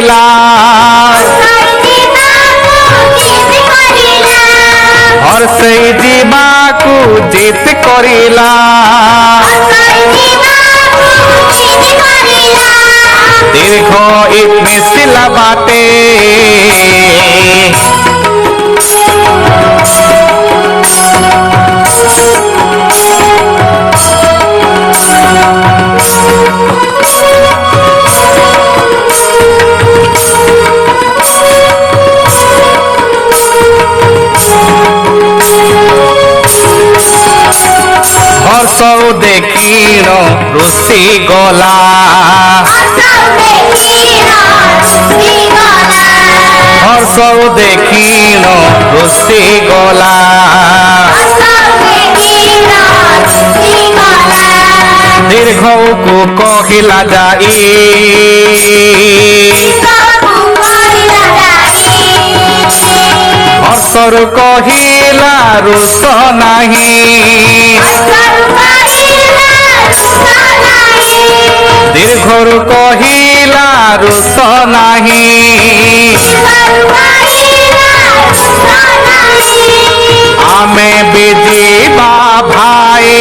କରିଲା हर्षई जीवाकू जीत करिला दीर्घ मिसिला बाटे हर्षौ देखिण रुषि गला हर्षौ देखिण रुषि गला दीर्घ को कहिला जाई हर्षर कहिला रुष नाही दीर्घर कहिला रुष नाही आमे बिजीबा भाई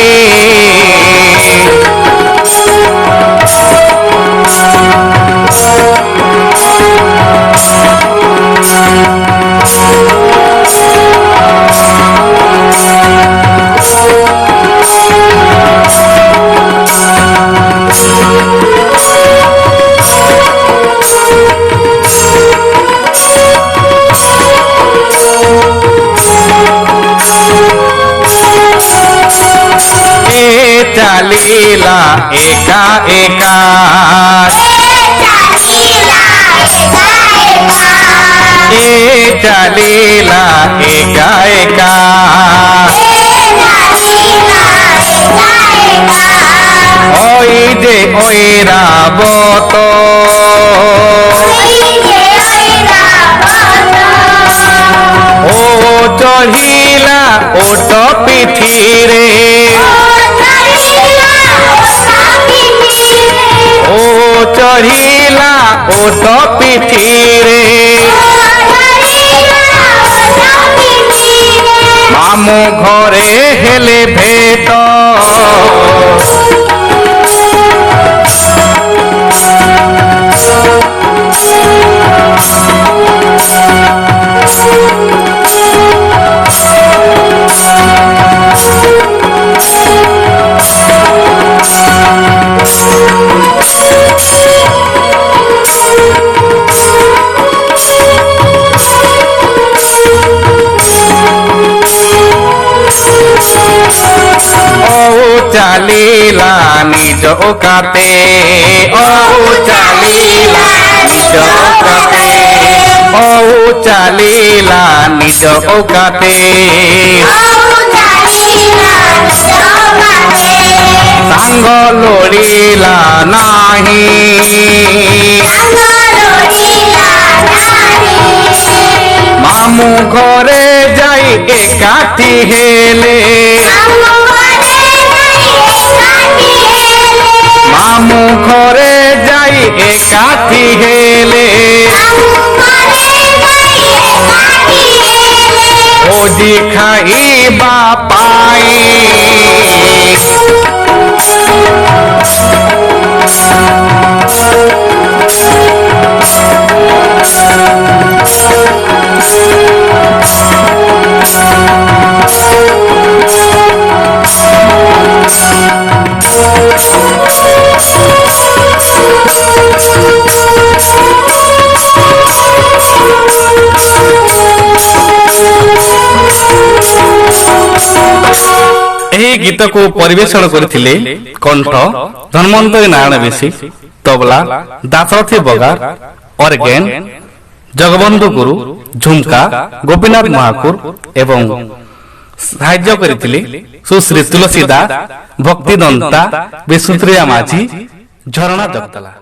चालीला एका एका चालीला एका एका ओई जे ओईरा बतो ओ चढ़िला ओट पिठी रे ओ चढ़िला ओट पिठी रे मामू घरे हेले भेट चालीला निज ओकाते ओ चालीला निज ओकाते ओ चालीला निज ओकाते सांग लोड़ीला नाही मामू घरे जाई एकाठी हेले मामू घरे जाई एकाठी हेले ओजी खाइबा पाई गीत को परिवेषण करथिले कंठ धन्वंतरी नारायण बेसी तबला दासरथी बगार ऑर्गेन जगबंधु गुरु झुमका गोपीनाथ महाकुर एवं साहाय्य करथिले सुश्री तुलसी दास भक्ति दंता विष्णुप्रिया माझी झरणा जगतला।